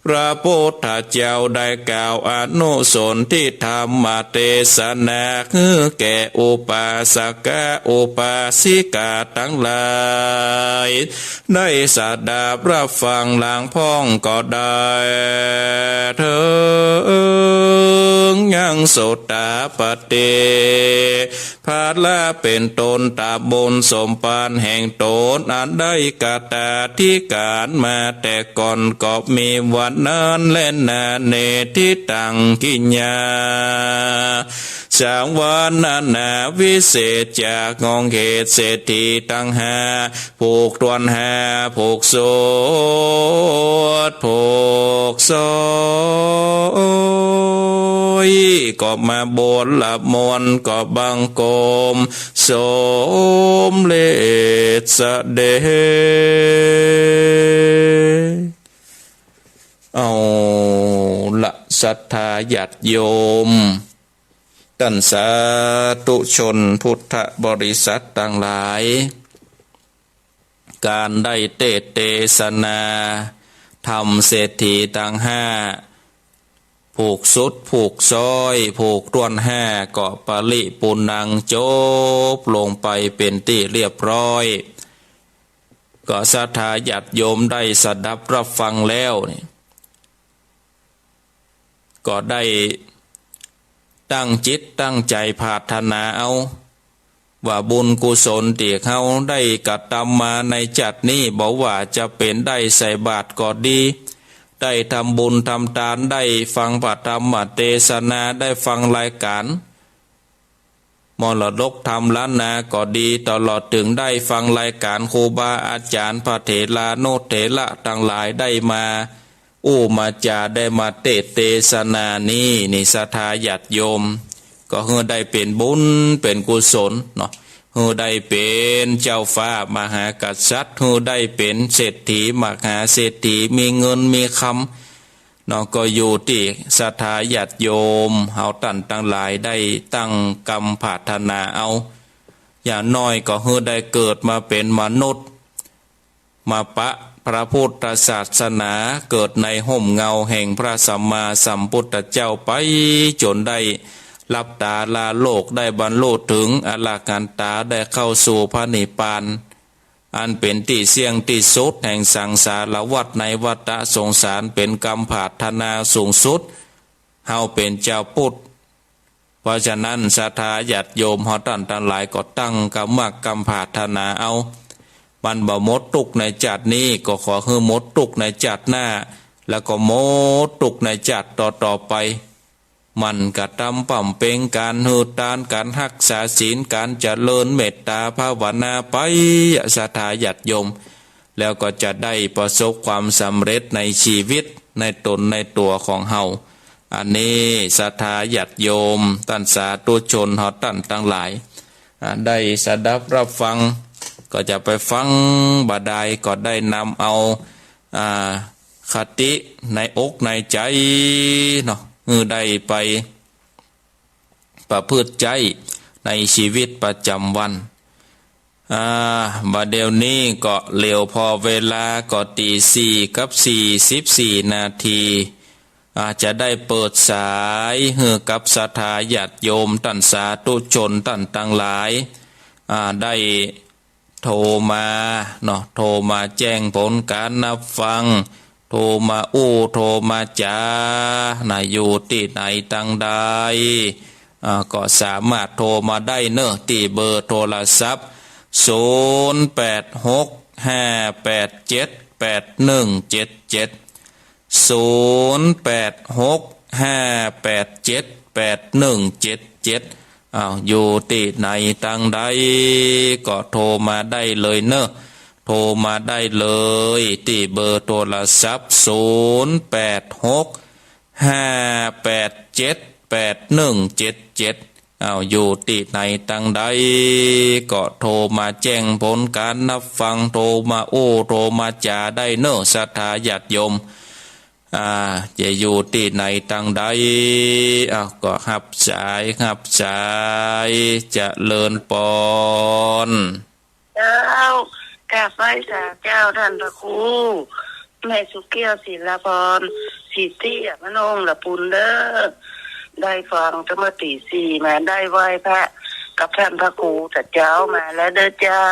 พระพุทธเจ้าได้กล่าวอนุสนที่ธรรมเทศนาคือแก่อุปาสกะอุปาสิกาทั้งหลายได้สดับรับฟังหลังพ้องก็ได้เถิงยังโสตาปฏิภาละเป็นตนตาบนสมปานแห่งตนอันได้กาตาที่การมาแต่ก่อนก็มีวันนั้นและนาเนทิตังกิญญาสามวันนานาวิเศษจากงองเหตุเศรษฐีตั้งหาผูกตวนหาผูกโสดผูกโซยก็มาบนหลับมนก็บังกมสมเลสเดเอาละศรัทธาญาติโยม ท่านสาธุชนพุทธบริษัทต่างหลายการได้เทศนาทำเศรษฐีต่างห้าผูกสุดผูกซอยผูกต้วนห้าเกาะปะลิปุนังจบลงไปเป็นที่เรียบร้อยก็ศรัทธาญาติโยมได้สดับรับฟังแล้วนี่ก็ได้ตั้งจิตตั้งใจปรารถนาเอาว่าบุญกุศลที่เขาได้กระทำมาในจัดนี้บอกว่าจะเป็นได้ใส่บาตรก็ดีได้ทำบุญทำทานได้ฟังพระธรรมเทศนาได้ฟังรายการมรดกธรรมล้านนาก็ดีตลอดถึงได้ฟังรายการครูบาอาจารย์พระเถรานุเถระต่างหลายได้มามาจาได้มาเทศนานี้นี่ศรัทธาญาติโยมก็เฮือได้เป็นบุญเป็นกุศลเนาะเฮือได้เป็นเจ้าฟ้ามหากษัตริย์เฮือได้เป็นเศรษฐีมหาเศรษฐีมีเงินมีคำเนาะก็อยู่ที่ศรัทธาญาติโยมเฮาตั้นทั้งหลายได้ตั้งกรรมปรารถนาเอาอย่างน้อยก็เฮือได้เกิดมาเป็นมนุษย์มาปะพระพุทธศาสนาเกิดในห่มเงาแห่งพระสัมมาสัมพุทธเจ้าไปจนได้ลับตาลาโลกได้บรรลุถึงอรหันตาได้เข้าสู่พระนิพพานอันเป็นที่เสี่ยงที่สุดแห่งสังสารวัฏในวัฏสงสารเป็นกรรมปรารถนาสูงสุดเฮาเป็นเจ้าพุทธเพราะฉะนั้นศรัทธาญาติโยมเฮาท่านทั้งหลายก็ตั้งกรรมปรารถนาเอามันบ่หมดทุกในจัดนี้ก็ขอให้หมดทุกในจัดหน้าแล้วก็หมดทุกในจัดต่อไปมันกระทำปั่มเป่งการหือตานการรักษาศีลการเจริญเมตตาภาวนาไปศรัทธาญาติโยมแล้วก็จะได้ประสบความสำเร็จในชีวิตในตนในตัวของเฮาอันนี้ศรัทธาญาติโยมท่านสาธุชนเฮาท่านทั้งหลายได้สดับรับฟังก็จะไปฟังบาดายก็ได้นำเอาคติในอกในใจเนาะได้ไปประพฤติใจในชีวิตประจำวันบัดเดี๋ยวนี้ก็เร็วพอเวลาก็ตี4:44 นาทีจะได้เปิดสายกับศรัทธาญาติโยมท่านสาธุชนท่านทั้งหลายได้โทรมาเนาะโทรมาแจ้งผลการนับฟังโทรมาโทรมาจาอยู่ที่ไหนตั้งใดก็สามารถโทรมาได้เนอะที่เบอร์โทรศัพท์0865878177อยู่ที่ไหนตั้งใดก็โทรมาได้เลยเนอะโทรมาได้เลยที่เบอร์โทรศัพท์0865878177อยู่ที่ไหนตั้งใดก็โทรมาแจ้งผลการนับฟังโทรมาโทรมาจาได้เนอะศรัทธาญาติโยมจะอยู่ที่ไหนตั้งใดก็หับสายจะเลินปอนเจ้ากราบไหว้สาเจ้าท่านพระครูแม่สุเกี้ยวศิลปรสีเตี้ยมโนงละปุนเด้อได้ฟังธรรมตี4มาได้ไหว้พระกับท่านพระครูแต่เจ้ามาแล้วเด้อเจ้า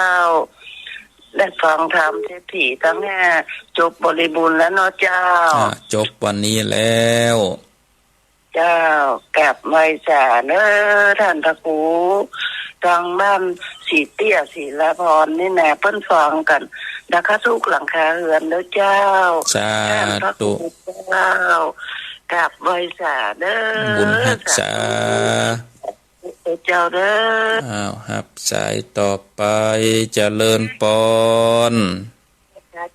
ได้ฟังธรรมเทศถีทั้ง5จบบริบูรณ์แล้วเนาะเจ้าจบวันนี้แล้วเจ้ากราบไหว้สาเด้อท่านพระครูทางบ้านสีเตี้ยศิลปรนี่แน่เพิ่นฟังกันนะคะทุกหลังคาเรือนเด้อเจ้าสาธุเจ้ากราบไหว้สาเด้อบุญหักษาเจ้าเด้อหับสายต่อไปเจริญปอน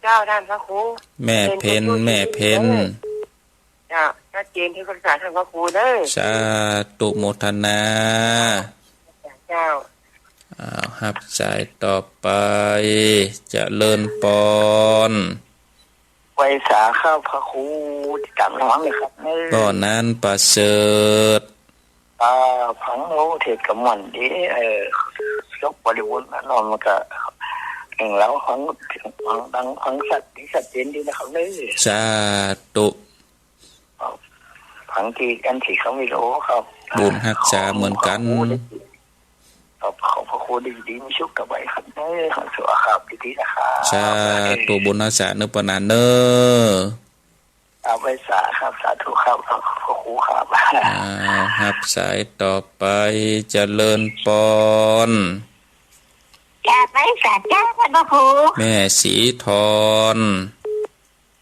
เจ้าท่านพระครูแม่เพ็ญจ้าชัดเจนที่ภาษาท่านพระครูเด้อสาธุโมทนาเจ้าหับสายต่อไปเจริญปอนไว้สาข้าวพระครูจังหวังเลยครับก็นั้นประเสริฐ ผังโน้เทศกับมันดียกบริบูรณ์นะนอนมันก็แล้วของดังของสัตว์ที่ชัดเจนดีนะครับนี่ สาธุ ผังที่กันที่เขาไม่รู้ครับ บุญรักษาเหมือนกัน ขอพระคุณดีๆมีชุกกับไว้ครับเนอของสุขภาพดีๆนะครับ สาธุบุญรักษาเนื้อปนานเนอ เอาไว้สาครับสาธุครับขอบพระคุณครับ ครับสายต่อไปเจริญปอน จะไปสัตว์เจ้าท่านพระครู แม่สีทอน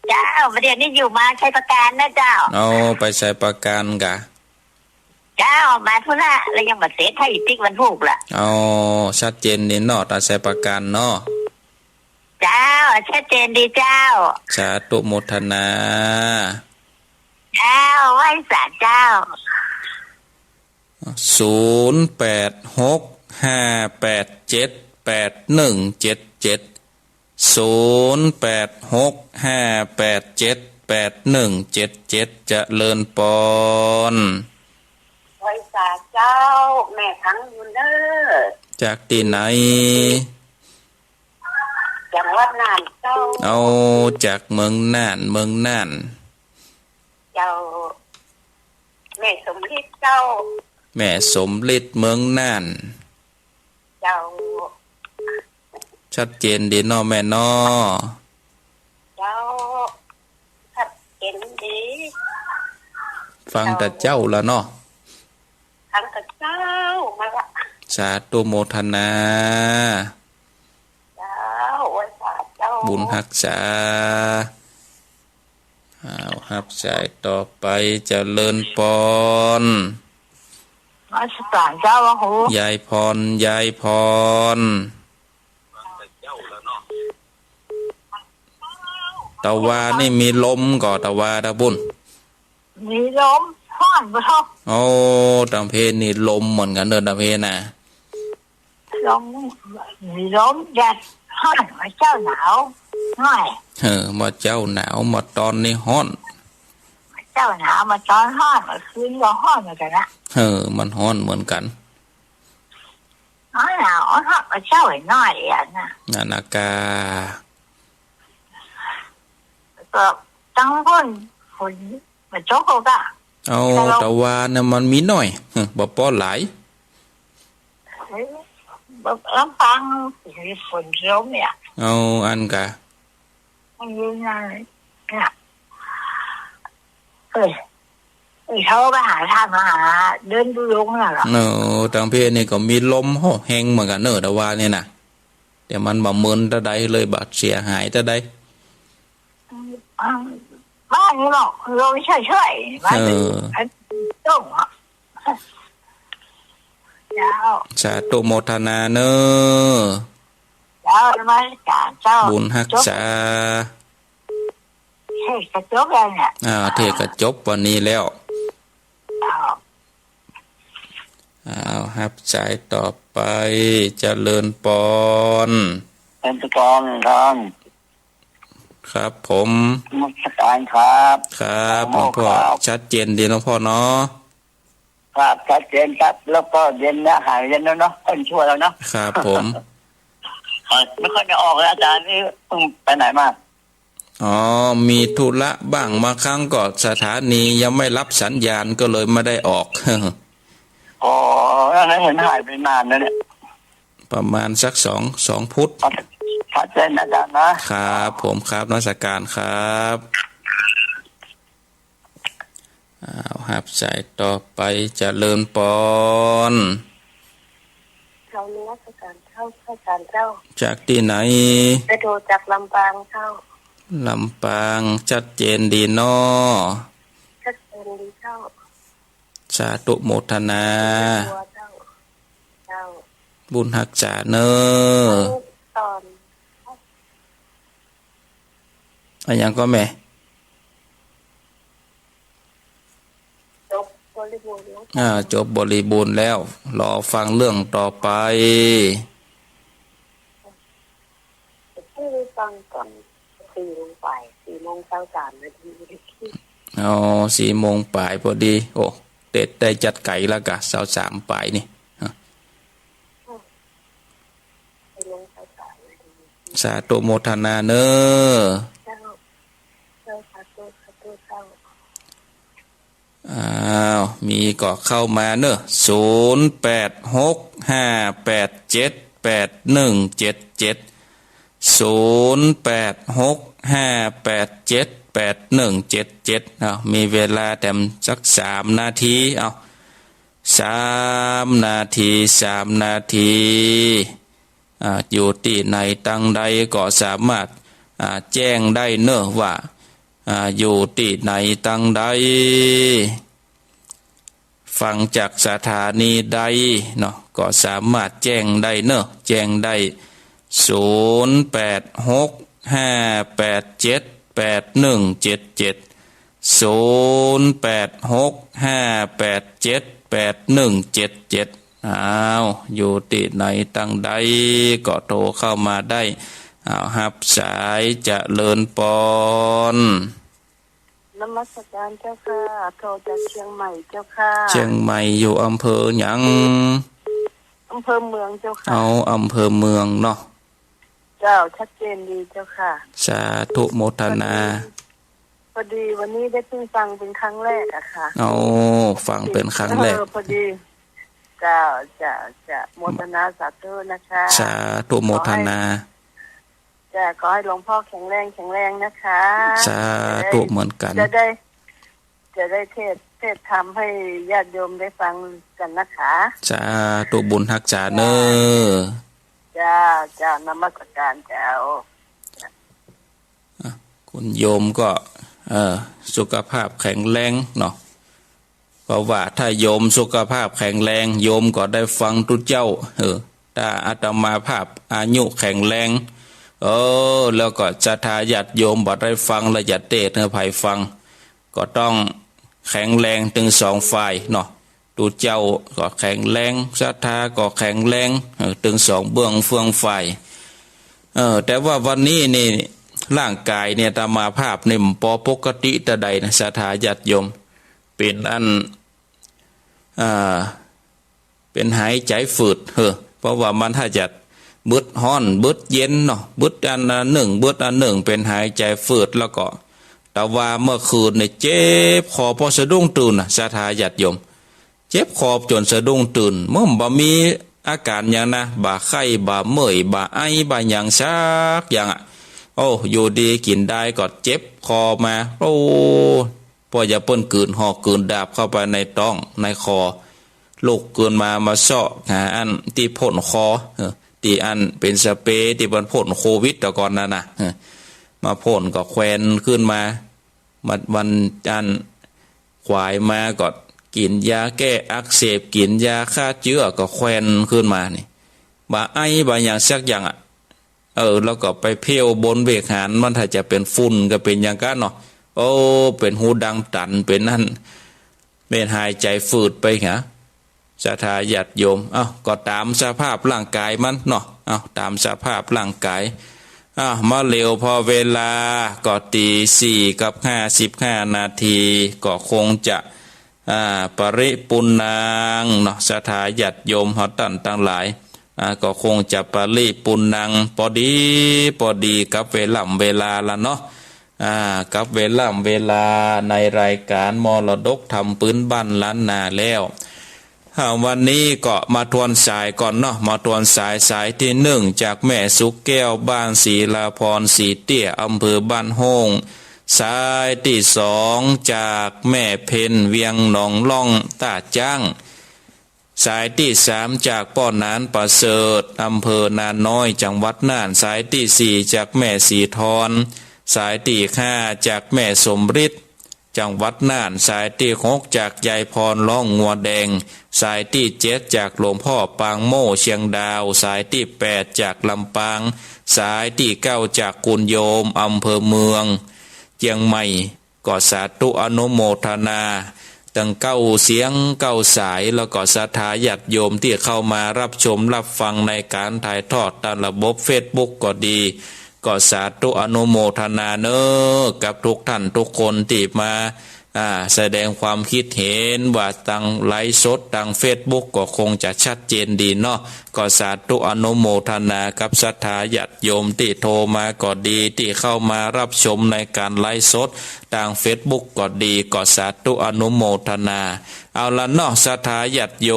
เจ้าประเดี๋ยวนี้อยู่มาใช้ประการนะเจ้า เอาไปใช้ประกันกะ เจ้ามาธุระแล้วยังมาเสียไทยติ๊กวันพุกล่ะ เอาชัดเจนนี่เนาะตาใช้ประกันเนาะ เจ้าชัดเจนดีเจ้า สาธุโมทนา เจ้าไหว้สัตว์เจ้า 0865878177 เจริญปอน ไหว้สัตว์เจ้าแม่ทั้งยูเนอร์ จากที่ไหน จังหวัดน่านเจ้า เอาจากเมืองน่าน เจ้าแม่สมฤทธิ์เจ้า แม่สมฤทธิ์เมืองน่าน เจ้า ชัดเจนดีเนาะแม่เนาะ เจ้าชัดเจนดี ฟังแต่เจ้าละเนาะ ทั้งกับเจ้ามาละ สาธุโมทนา เจ้าไหว้สัตว์เจ้า บุญรักษาครับสายต่อไปเจริญปอน มาสการเจ้าพระครู ยายพรตะวานี่มีลมก่อตะวาตะบุญ มีลมห้อนบ่ท้อง โอ้ตำเพนี่ลมเหมือนกันเดินตำเพน่ะ ลมมีลมแดดห้อนมาเจ้าหนาวหน่อย มาเจ้าหนาวมาตอนนี้ฮ้อน เจ้าหนาวมาตอนห้อนมาคืนก็ห้อนเหมือนกันนะ มันฮ้อนเหมือนกัน หนาวห้อนมาเจ้าหน่อยอ่ะนะ นานากา ก็ตั้งคนคนมาโจ๊กก็ เอาตะวาเนี่ยมันมีหน่อยบ่ป้อหลาย ลำพังฝนลมเนี่ย เอาอันกะ มันยืนยันเนี่ยเขาไปหาทางมาหาเดินดูลงน่ะหรอ ตังเพนี่ก็มีลมห่อแห้งเหมือนกันตะวาเนี่ยนะแต่มันบ่มึนตะใดเลยบาดเสียหายตะใด บ้านนี้บอกลมเฉยๆบ้านต้งอ่ะเจ้า สาธุโมทนาเนอ เจ้ามาจากเจ้า บุญรักษา เฮ้ยกระจกเลยเนี่ย เทกระจบวันนี้แล้ว ครับสายต่อไปเจริญปอน เป็นตะกอนครับ ครับผม มัสการครับ ครับหลวงพ่อชัดเจนดีหลวงพ่อเนาะ ครับชัดเจนครับแล้วก็เย็นนะหายเย็นแล้วเนาะคนชั่วแล้วเนาะ ครับผม ไม่ค่อยจะออกเลยอาจารย์นี่เพิ่งไปไหนมา อ๋อมีธุระบ้างมาครั้งก็สถานียังไม่รับสัญญาณก็เลยไม่ได้ออก อ๋อแล้วนั้นเห็นหายไปนานแล้วเนี่ย ประมาณสักสองพุทธ ชัดเจนอาจารย์นะครับ ผมครับนมัสการครับครับสายต่อไปเจริญปอน เรามีราชการเข้าการเจ้า จากที่ไหน ไปดูจากลำปางเข้า ลำปางชัดเจนดีเนาะ ชัดเจนดีเข้า สาธุโมทนา ตัวเจ้า บุญรักษาเนอ ตอน อันยังก็แม่ จบบริบูรณ์แล้ว จบบริบูรณ์แล้วรอฟังเรื่องต่อไป ที่ฟังก่อน4 โมง4 โมงเช้า3 นาที 4 โมงปลายพอดีโอ้ เด็ดได้จัดไก่แล้วกะ23ปลายนี่สาธุโมทนาเนออ้าวมีก็เข้ามาเนอะ0865878177มีเวลาแต่สัก3 นาที3 นาทีอยู่ที่ไหนตั้งใดก็สามารถแจ้งได้เนอะว่าอยู่ที่ไหนตั้งใดฟังจากสถานีใดเนาะก็สามารถแจ้งได้เนอะแจ้งได้0865878177อยู่ที่ไหนตั้งใดก็โทรเข้ามาได้รับสายเจริญปอนนมัสการเจ้าค่ะโทรจากเชียงใหม่เจ้าค่ะเชียงใหม่อยู่อำเภอหยังอำเภอเมืองเจ้าค่ะอำเภอเมืองเนาะเจ้าชัดเจนดีเจ้าค่ะสาธุโมทนาพอดีวันนี้ได้เพิ่งฟังเป็นครั้งแรกอะค่ะฟังเป็นครั้งแรกพอดีจะโมทนาสาธุนะคะสาธุโมทนาจะขอให้หลวงพ่อแข็งแรงนะคะสาธุเหมือนกันจะได้เทศทำให้ญาติโยมได้ฟังกันนะคะสาธุบุญทักษาเนอจ้านมัสการเจ้าคุณโยมก็สุขภาพแข็งแรงเนาะเพราะว่าถ้าโยมสุขภาพแข็งแรงโยมก็ได้ฟังทุกเจ้าถ้าอาตมาภาพอายุแข็งแรงแล้วก็จะทาญาติโยมบ่ได้ฟังและญาติเตะให้ไผฟังก็ต้องแข็งแรงถึง2ฝ่ายเนาะตูเจ้าก็แข็งแรงศรัทธาก็แข็งแรงถึง2เบื้องเฟืองฝ่ายแต่ว่าวันนี้นี่ร่างกายเนี่ยตามาภาพนี่ปปกติแต่ใดนะศรัทธาญาติโยมเป็นเป็นหายใจฝืดเพราะว่ามันถ้าจะบึดฮ้อนบึดเย็นเนาะบึดอันหนึ่งบึดอันหนึ่งเป็นหายใจฝืดแล้วก็แต่ว่าเมื่อคืนเนี่ยเจ็บคอพอสะดุ้งตื่นศรัทธาญาติโยมเจ็บคอจนสะดุ้งตื่นเมื่อบ่มีอาการอย่างนะบ่าไข้บ่าเมื่อยบ่าไอบ่าอย่างซักอย่างอยู่ดีกินได้ก็เจ็บคอมาพออย่าเปิ้นกืนหอกกืนดาบเข้าไปในท้องในคอลูกกืนมาเซาะหาอันที่พ่นคอที่อันเป็นสเปรย์ที่มันพ่นโควิดแต่ก่อนนั่นน่ะมาพ่นก็แควนขึ้นมาวันจันควายมาก็กินยาแก้อักเสบกินยาฆ่าเชื้อก็แควนขึ้นมานี่บ่าไอบ่าอย่างสักอย่างแล้วก็ไปเพี้ยวบนเวกหานมันถ้าจะเป็นฝุ่นก็เป็นอย่างกันเนาะเป็นหูดังตันเป็นนั่นเป็นหายใจฝืดไปหะศรัทธาญาติโยมก็ตามสภาพร่างกายมันเนาะตามสภาพร่างกายมาเร็วพอเวลาก็ตี4:55 นาทีก็คงจะปริปุณนางเนาะศรัทธาญาติโยมฮอดตันทั้งหลายก็คงจะปริปุณนังพอดีกับเวลาละเนาะกับเวลาในรายการมรดกธรรมพื้นบ้านล้านนาแล้ววันนี้ก็มาทวนสายก่อนเนาะมาทวนสายที่1จากแม่สุกแก้วบ้านศรีลาพรศรีเตี้ยอำเภอบ้านโฮงสายที่2จากแม่เพ็ญเวียงหนองล่องตาจ้างสายที่3จากป้อนานประเสริฐอำเภอนาน้อยจังหวัดน่านสายที่4จากแม่สีทรสายที่5จากแม่สมฤทธิ์จังหวัดน่านสายที่6จากยายพรล่องงัวแดงสายที่7จากหลวงพ่อปางโม่เชียงดาวสายที่8จากลำปางสายที่9จากกุญโยมอำเภอเมืองเชียงใหม่ก็สาธุอนุโมทนาตั้ง9เสียง9สายแล้วก็ศรัทธาญาติโยมที่เข้ามารับชมรับฟังในการถ่ายทอดตามระบบ Facebook ก็ดีก็สาธุอนุโมทนากับทุกท่านทุกคนที่มา แสดงความคิดเห็นว่าทางไลฟ์สดทางเฟซบุ๊กก็คงจะชัดเจนดีเนาะก็สาธุอนุโมทนากับศรัทธาญาติโยมที่โทรมาก็ดีที่เข้ามารับชมในการไลฟ์สดทางเฟซบุ๊กก็ดีก็สาธุอนุโมทนาเอาละเนาะศรัทธาญาติโย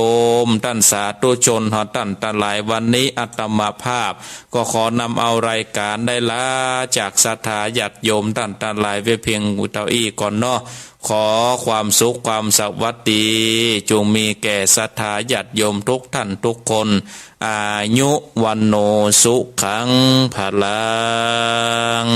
มท่านสาธุชนท่านทั้งหลายวันนี้อาตมาภาพก็ขอนำเอารายการได้ลาจากศรัทธาญาติโยมท่านทั้งหลายไว้เพียงอุตอีก่อนเนาะขอความสุขความสวัสดีจงมีแก่ศรัทธาญาติโยมทุกท่านทุกคนอายุวันโนสุขังพลัง